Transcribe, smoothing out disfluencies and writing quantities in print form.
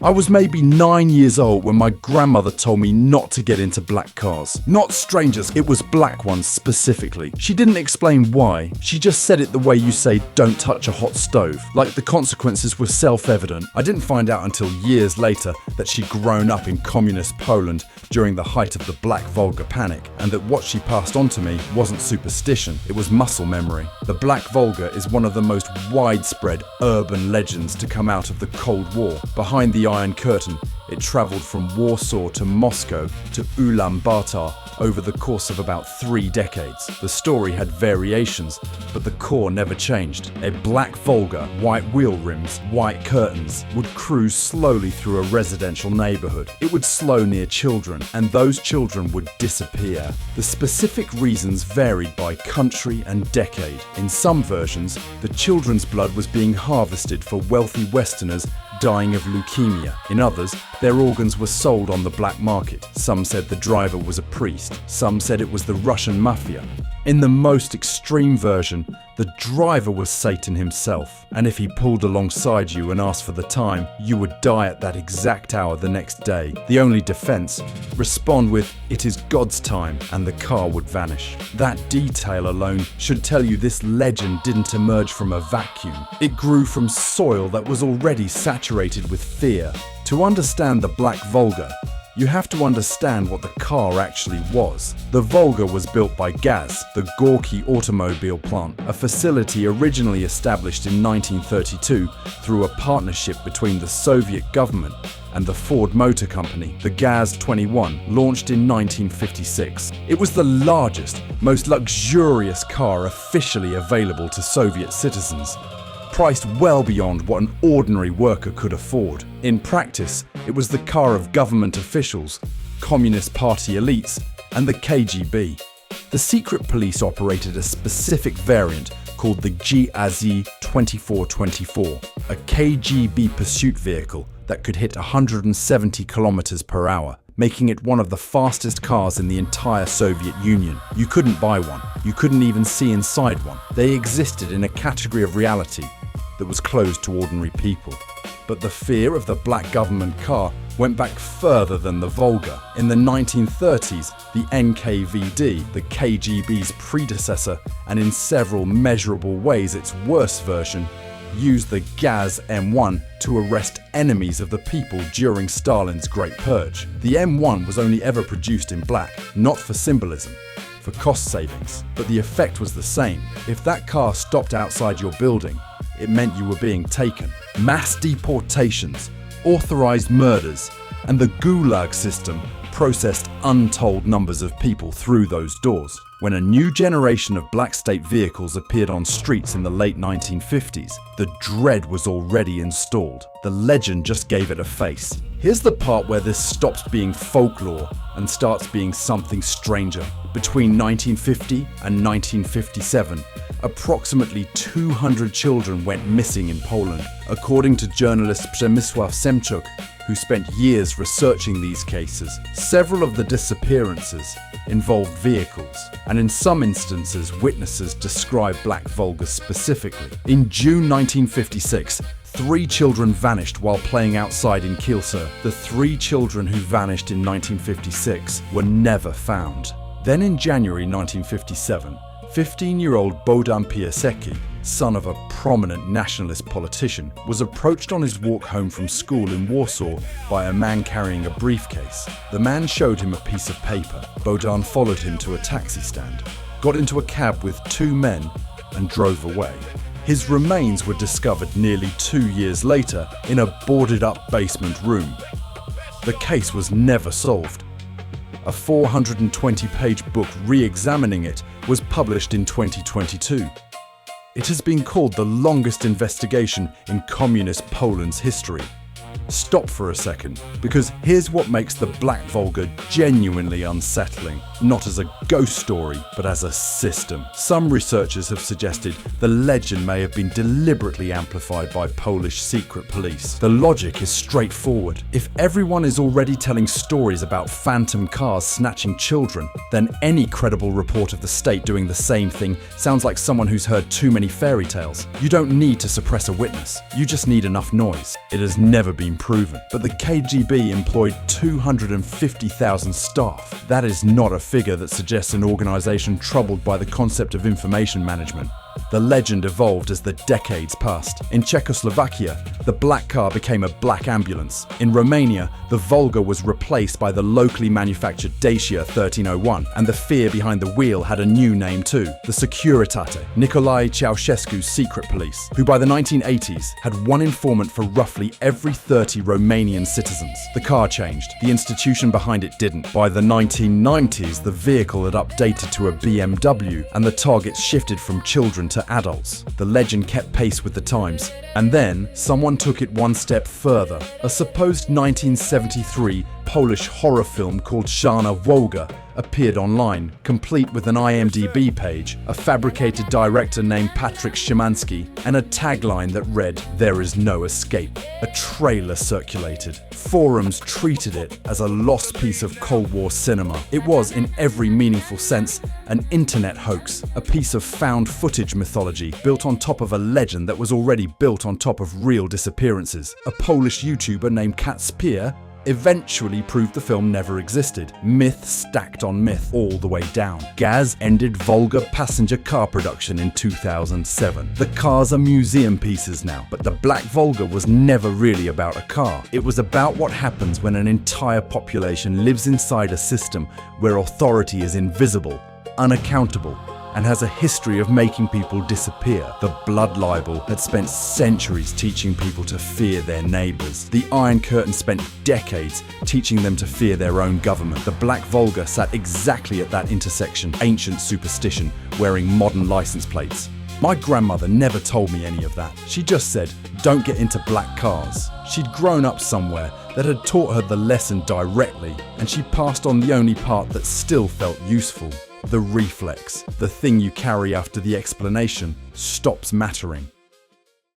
I was maybe 9 years old when my grandmother told me not to get into black cars. Not strangers, it was black ones specifically. She didn't explain why, she just said it the way you say don't touch a hot stove, like the consequences were self-evident. I didn't find out until years later that she'd grown up in communist Poland during the height of the Black Volga panic, and that what she passed on to me wasn't superstition, it was muscle memory. The Black Volga is one of the most widespread urban legends to come out of the Cold War. Behind the Iron Curtain, it travelled from Warsaw to Moscow to Ulaanbaatar over the course of about 3 decades. The story had variations, but the core never changed. A Black Volga, white wheel rims, white curtains, would cruise slowly through a residential neighbourhood. It would slow near children, and those children would disappear. The specific reasons varied by country and decade. In some versions, the children's blood was being harvested for wealthy Westerners dying of leukemia. In others, their organs were sold on the black market. Some said the driver was a priest. Some said it was the Russian mafia. In the most extreme version, the driver was Satan himself, and if he pulled alongside you and asked for the time, you would die at that exact hour the next day. The only defense, respond with, "It is God's time," and the car would vanish. That detail alone should tell you this legend didn't emerge from a vacuum. It grew from soil that was already saturated with fear. To understand the Black Volga, you have to understand what the car actually was. The Volga was built by Gaz, the Gorky automobile plant, a facility originally established in 1932 through a partnership between the Soviet government and the Ford Motor Company. The Gaz 21 launched in 1956. It was the largest, most luxurious car officially available to Soviet citizens, priced well beyond what an ordinary worker could afford. In practice, it was the car of government officials, Communist Party elites, and the KGB. The secret police operated a specific variant called the GAZ 2424, a KGB pursuit vehicle that could hit 170 kilometers per hour, making it one of the fastest cars in the entire Soviet Union. You couldn't buy one. You couldn't even see inside one. They existed in a category of reality that was closed to ordinary people. But the fear of the black government car went back further than the Volga. In the 1930s, the NKVD, the KGB's predecessor, and in several measurable ways its worst version, used the Gaz M1 to arrest enemies of the people during Stalin's Great Purge. The M1 was only ever produced in black, not for symbolism, for cost savings. But the effect was the same. If that car stopped outside your building, it meant you were being taken. Mass deportations, authorized murders, and the Gulag system processed untold numbers of people through those doors. When a new generation of black state vehicles appeared on streets in the late 1950s, the dread was already installed. The legend just gave it a face. Here's the part where this stops being folklore and starts being something stranger. Between 1950 and 1957, approximately 200 children went missing in Poland. According to journalist Przemysław Semczuk, who spent years researching these cases, several of the disappearances involved vehicles, and in some instances witnesses describe Black Volga specifically. In June 1956, 3 children vanished while playing outside in Kielce. The 3 children who vanished in 1956 were never found. Then in January 1957, 15-year-old Bohdan Piasecki, son of a prominent nationalist politician, was approached on his walk home from school in Warsaw by a man carrying a briefcase. The man showed him a piece of paper. Bohdan followed him to a taxi stand, got into a cab with 2 men, and drove away. His remains were discovered nearly 2 years later in a boarded-up basement room. The case was never solved. A 420-page book re-examining it was published in 2022. It has been called the longest investigation in communist Poland's history. Stop for a second, because here's what makes the Black Volga genuinely unsettling. not as a ghost story, but as a system. Some researchers have suggested the legend may have been deliberately amplified by Polish secret police. The logic is straightforward. If everyone is already telling stories about phantom cars snatching children, then any credible report of the state doing the same thing sounds like someone who's heard too many fairy tales. You don't need to suppress a witness, you just need enough noise. It has never been proven, but the KGB employed 250,000 staff. That is not a figure that suggests an organization troubled by the concept of information management. The legend evolved as the decades passed. In Czechoslovakia, the black car became a black ambulance. In Romania, the Volga was replaced by the locally manufactured Dacia 1301, and the fear behind the wheel had a new name too, the Securitate, Nicolae Ceausescu's secret police, who by the 1980s had one informant for roughly every 30 Romanian citizens. The car changed, the institution behind it didn't. By the 1990s, the vehicle had updated to a BMW, and the targets shifted from children to adults. The legend kept pace with the times, and then someone took it one step further. A supposed 1973 Polish horror film called Black Volga appeared online, complete with an IMDb page, a fabricated director named Patrick Szymanski, and a tagline that read, "There is no escape." A trailer circulated. Forums treated it as a lost piece of Cold War cinema. It was, in every meaningful sense, an internet hoax, a piece of found footage mythology built on top of a legend that was already built on top of real disappearances. A Polish YouTuber named Kacper eventually proved the film never existed. Myth stacked on myth all the way down. Gaz ended Volga passenger car production in 2007. The cars are museum pieces now, but the Black Volga was never really about a car. It was about what happens when an entire population lives inside a system where authority is invisible, unaccountable, and has a history of making people disappear. The blood libel had spent centuries teaching people to fear their neighbours. The Iron Curtain spent decades teaching them to fear their own government. The Black Volga sat exactly at that intersection, ancient superstition, wearing modern license plates. My grandmother never told me any of that. She just said, don't get into black cars. She'd grown up somewhere that had taught her the lesson directly, and she passed on the only part that still felt useful. The reflex, the thing you carry after the explanation, stops mattering.